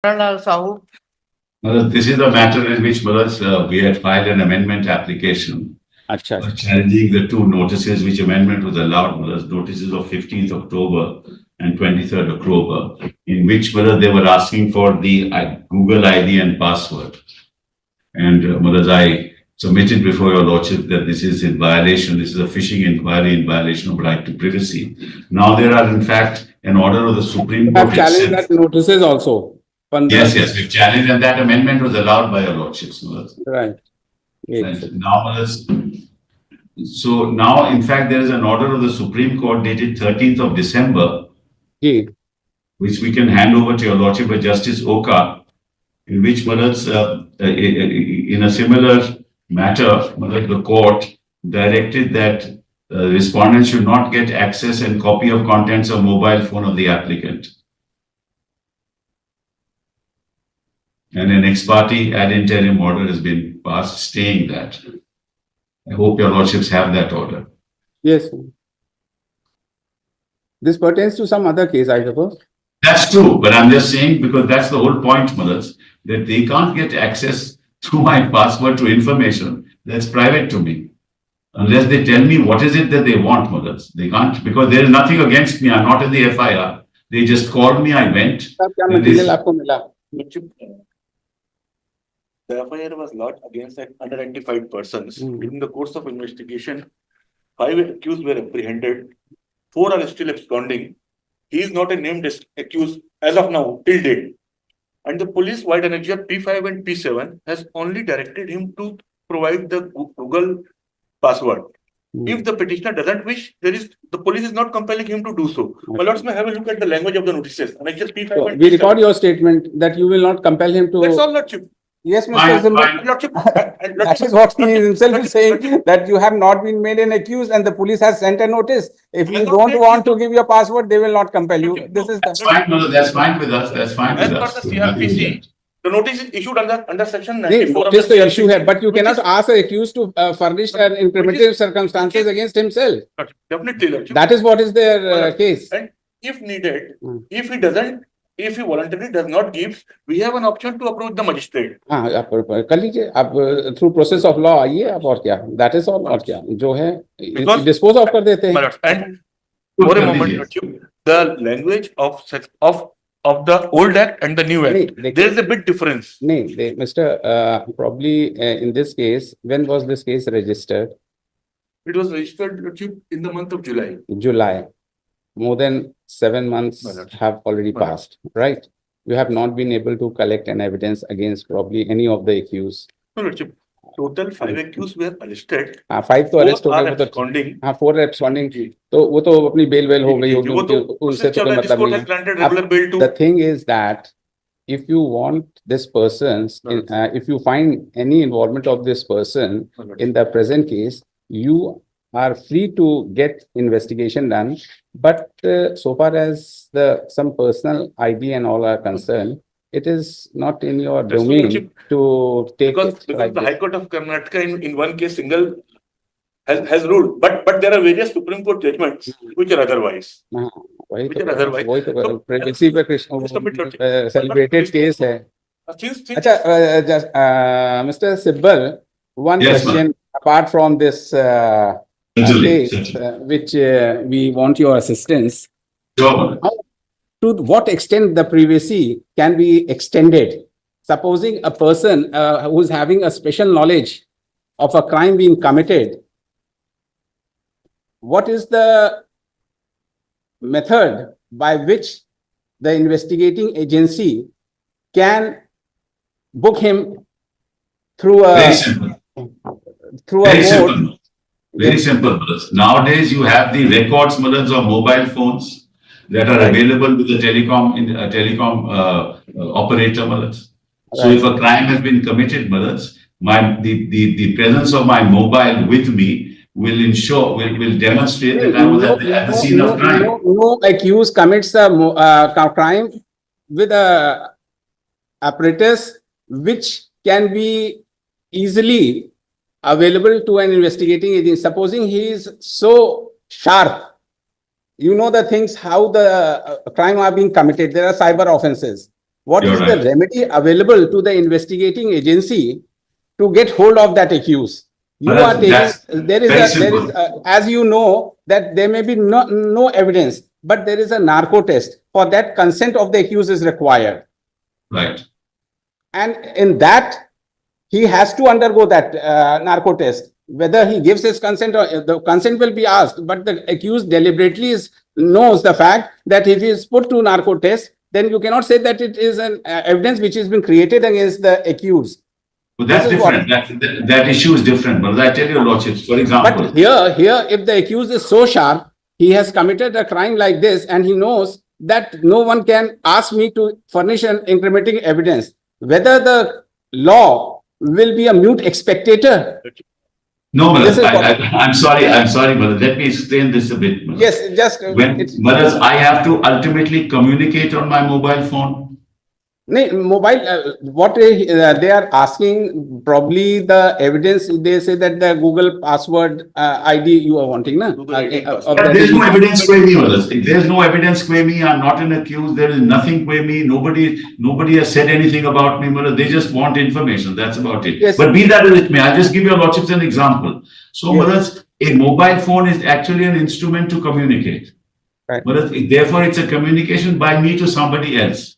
Sahu. This is the matter in which we had filed an amendment application अच्छा challenging the two notices which amendment was allowed, notices of 15th October and 23rd October, in which they were asking for the Google ID and password. And I submitted before your lordship that this is in violation, this is a phishing inquiry in violation of right to privacy. Now there are in fact an order of the Supreme Court. have challenged that notices also. Yes, we've challenged, and that amendment was allowed by your lordships. Right. And now, so now, in fact, there is an order of the Supreme Court dated 13th of December, which we can hand over to your lordship by Justice Oka, in which, in a similar matter, the court directed that respondents should not get access and copy of contents of mobile phone of the applicant. And an ex parte ad interim order has been passed staying that. I hope your lordships have that order. Yes. This pertains to some other case, I suppose. That's true, but I'm just saying because that's the whole point, mothers, that they can't get access through my password to information that's private to me. Unless they tell me what is it that they want, mothers. They can't, because there is nothing against me. I'm not in the FIR. They just called me, I went. The FIR was lodged against unidentified persons. During the course of investigation, 5 accused were apprehended. 4 are still absconding. He is not a named accused as of now, till date. And the police, via annexure P5 and P7, has only directed him to provide the Google password. If the petitioner doesn't wish, the police is not compelling him to do so. My lords may have a look at the language of the notices. Annexure P5 So and we P7. record your statement that you will not compel him to. That's all, lordship. Yes, Mr. Sibal. That is what he himself is saying, that you have not been made an accused and the police has sent a notice. If you don't want to give your password, they will not compel you. This is That's fine, mother. That's fine with us. That's fine with us. As per the CRPC, the notice is issued under section no, 94 of notice the CRPC, issue here, but you cannot ask the accused to furnish an incriminating circumstances against himself. Definitely, lordship. That is what is their case. And if needed, if he voluntarily does not give, we have an option to approach the magistrate. हाँ आप कर लीजिए आप through process of law आइए आप और क्या that is all और क्या जो है dispose of कर देते हैं. And for a moment, lordship, the language of the old act and the new act, there is a bit difference. नहीं Mr. Probably in this case, when was this case registered? It was registered, lordship, in the month of July. July. More than 7 months have already passed, right? You have not been able to collect an evidence against probably any of the accused. No, lordship. Total 5 accused were arrested. 5 तो arrest हो गए, 4 are absconding. तो वो तो अपनी bail हो गई होगी, उनसे तो कोई मतलब नहीं है. The thing is that if you want this person's, if you find any involvement of this person in the present case, you are free to get investigation done, but so far as some personal ID and all are concerned, it is not in your domain to take because like the High Court of Karnataka in one case single has ruled, but there are various Supreme Court judgments which are otherwise. वही तो privacy पे celebrated case है. अच्छा, Mr. Sibal, one question apart from this case, which we want your assistance. Sure. To what extent the privacy can be extended? Supposing a person who is having a special knowledge of a crime being committed, what is the method by which the investigating agency can book him through a Very simple. Very simple. Nowadays, you have the records of mobile phones that are available with the telecom operator. So if a crime has been committed, the presence of my mobile with me will demonstrate that I was at the scene of crime. No accused commits a crime with a apparatus which can be easily available to an investigating agency. Supposing he is so sharp, you know the things how the crime are being committed. There are cyber offenses. what is the remedy available to the investigating agency to get hold of that accused? You are taking, there is, as you know, that there may be no evidence, but there is a narco test. For that, consent of the accused is required. Right. And in that, he has to undergo that narco test. Whether he gives his consent or the consent will be asked, but the accused deliberately knows the fact that if he is put to narco test, then you cannot say that it is an evidence which has been created against the accused. But that's different. That issue is different. But I tell you, Lordships, for example. But here, if the accused is so sharp, he has committed a crime like this, and he knows that no one can ask me to furnish an incriminating evidence. Whether the law will be a mute spectator. No, but I'm sorry, but let me explain this a bit. Madam. Yes, just but I have to ultimately communicate on my mobile phone. Mobile, what they are asking, probably the evidence, they say that the Google password ID you are wanting, na? There's no evidence for me. There's no evidence for me. I'm not an accused. There is nothing for me. Nobody has said anything about me. They just want information. That's about it. Yes. But be that as it may, I'll just give you, Lordships, an example. So, yes. A mobile phone is actually an instrument to communicate. Right. Therefore, it's a communication by me to somebody else.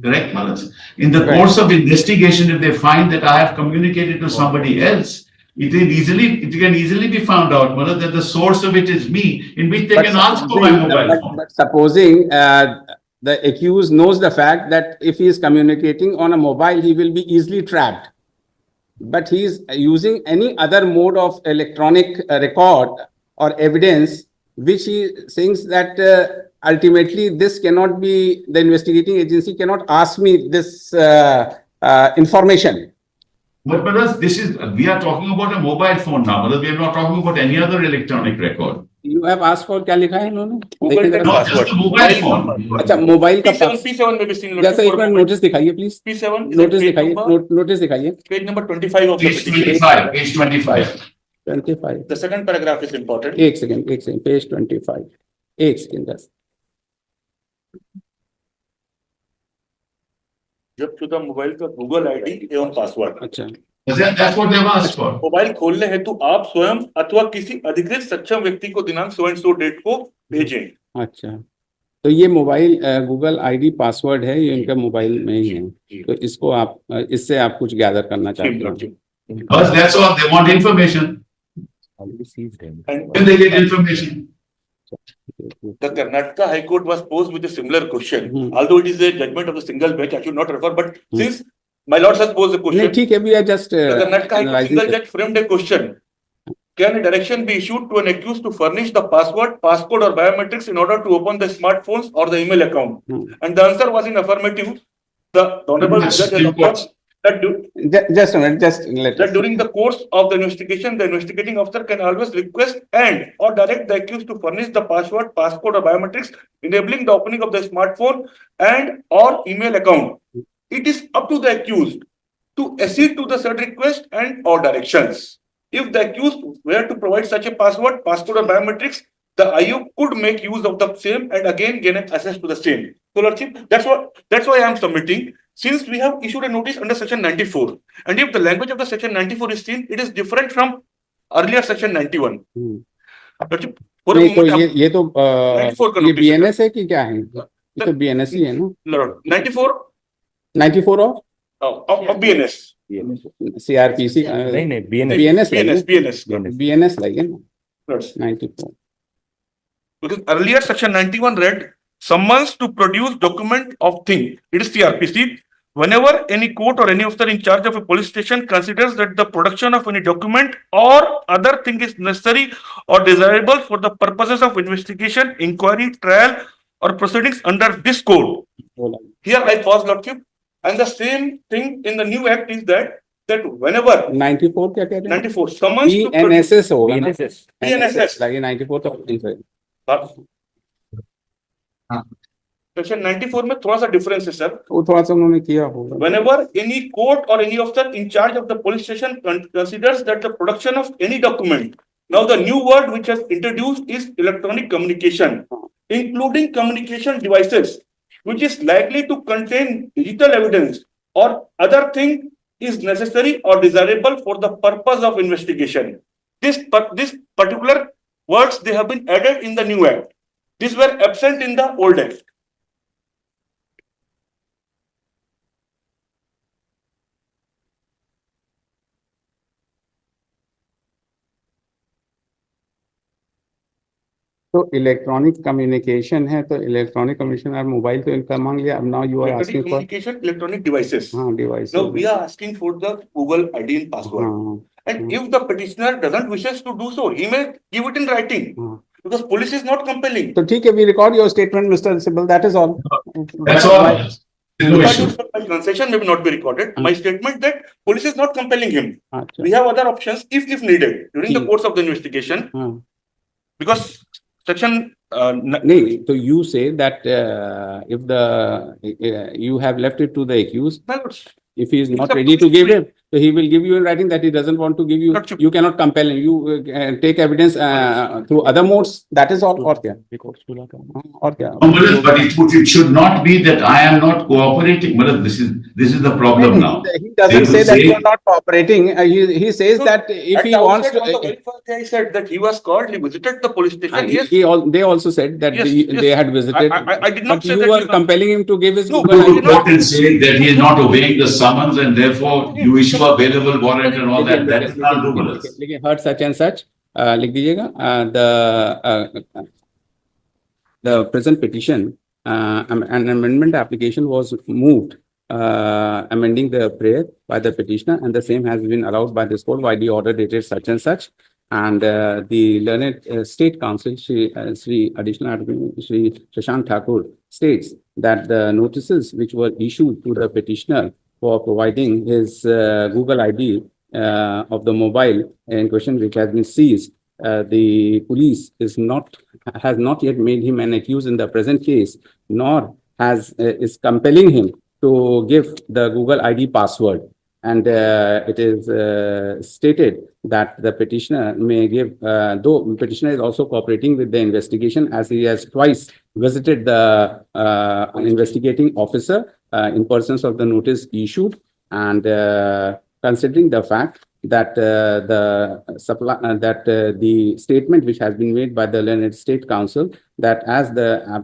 Correct, Malas? In the course of investigation, if they find that I have communicated to somebody else, it can easily be found out, Malas, that the source of it is me, in which they can ask for my mobile phone. But supposing the accused knows the fact that if he is communicating on a mobile, he will be easily trapped. But he is using any other mode of electronic record or evidence, which he thinks that ultimately this cannot be, the investigating agency cannot ask me this information. But we are talking about a mobile phone now, we are not talking about any other electronic record. You have asked for क्या लिखा है इन्होंने? No, just a mobile phone. अच्छा, mobile का P7 में भी scene जैसा एक मिनट नोटिस दिखाइए प्लीज. P7 नोटिस दिखाइए. Page number 25 of page the 25. Page 25. 25. The second paragraph is important. एक सेकंड page 25. एक सेकंड बस. जब शुदा मोबाइल का गूगल आईडी एवं पासवर्ड. अच्छा. That's what they have asked for. Mobile खोलने हेतु आप स्वयं अथवा किसी अधिकृत सक्षम व्यक्ति को दिनांक सो एंड सो डेट को भेजें. अच्छा, तो ये मोबाइल गूगल आईडी पासवर्ड है, ये इनका मोबाइल में ही है, तो इसको आप इससे आप कुछ गैदर करना चाहते हैं. Because that's all they want, information. And they get information. The Karnataka High Court was posed with a similar question. Although it is a judgment of a single bench, I should not refer, but since my lord has posed a question, we are just the Karnataka High Court single judge framed a question. Can a direction be issued to an accused to furnish the password, passcode or biometrics in order to open the smartphones or the email account? And the answer was in affirmative. The honorable judge has that during the course of the investigation, the investigating officer can always request and or direct the accused to furnish the password, passcode or biometrics, enabling the opening of the smartphone and or email account. It is up to the accused to accede to the said request and or directions. If the accused were to provide such a password, passcode or biometrics, the IU could make use of the same and again gain access to the same. So, Lordship, that's why I am submitting. Since we have issued a notice under section 94, and if the language of the section 94 is seen, it is different from earlier section 91. ये तो ये BNS है कि क्या है? ये तो BNS ही है ना? 94 of BNS. CRPC नहीं BNS like 94. Because earlier section 91 read summons to produce document of thing. It is CRPC. Whenever any court or any officer in charge of a police station considers that the production of any document or other thing is necessary or desirable for the purposes of investigation, inquiry, trial, or proceedings under this code. Here I pause, Lordship. And the same thing in the new act is that whenever 94 क्या कह रहे हैं? 94 summons to BNSS होगा ना? BNSS लगे 94 तो Section 94 में थोड़ा सा difference है sir. वो थोड़ा सा उन्होंने किया होगा. Whenever any court or any officer in charge of the police station considers that the production of any document. Now the new word which has introduced is electronic communication, including communication devices which is likely to contain digital evidence or other thing is necessary or desirable for the purpose of investigation. This particular words, they have been added in the new act. These were absent in the old act. तो electronic communication है, तो electronic communication आप mobile तो इनका मांग लिया, अब now you are asking for communication electronic devices. हाँ device. Now we are asking for the Google ID and password. And if the petitioner doesn't wishes to do so, he may give it in writing. Because police is not compelling. तो ठीक है, we record your statement, Mr. Sibal. That is all. That's all. No issue. My transaction may not be recorded. My statement that police is not compelling him. We have other options if needed during the course of the investigation. Because section नहीं, तो you say that if you have left it to the accused, if he is not ready to give it, so he will give you in writing that he doesn't want to give you. You cannot compel him. You take evidence through other modes. That is all. और क्या? और क्या? But it should not be that I am not cooperating. But this is the problem now. He doesn't say that you are not cooperating. He says that if he wants to. On the very first day, he said that he was called. He visited the police station. Yes. They also said that they had visited. I did not but say you that were compelling him to give his. You could say that he is not obeying the summons and therefore you issue a bailable warrant and all that. That is not doable. लेकिन heard such and such लिख दीजिएगा. The present petition, an amendment application was moved, amending the prayer by the petitioner, and the same has been allowed by this court by the order dated such and such. And the learned state counsel, Sri Additional Advocate Sri Shashank Thakur, states that the notices which were issued to the petitioner for providing his Google ID of the mobile in question, which has been seized, the police has not yet made him an accused in the present case, nor is compelling him to give the Google ID password. And it is stated that the petitioner may give, though petitioner is also cooperating with the investigation, as he has twice visited the investigating officer in persons of the notice issued, and considering the fact that the statement which has been made by the learned state counsel, that as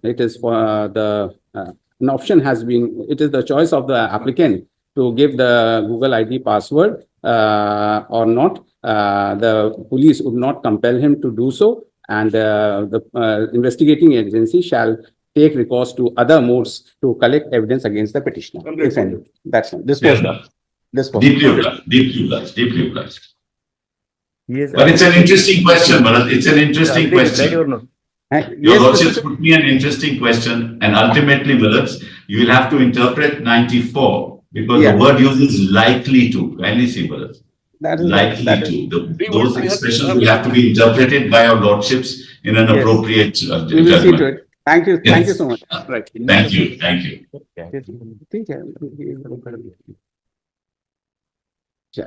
it is for an option has been, it is the choice of the applicant to give the Google ID password or not, the police would not compel him to do so, and the investigating agency shall take recourse to other modes to collect evidence against the petitioner. If any. That's all. This was done. This was Deeply obliged. Yes, but it's an interesting question, Bharat. It's an interesting question. Your lordships put me an interesting question, and ultimately, Bharat, you will have to interpret 94 because the word uses likely to. Kindly see, Bharat. Likely to. Those expressions will have to be interpreted by our lordships in an appropriate judgment. We will see to it. Thank you. Thank you so much. Right. Thank you. Thank you. ठीक है.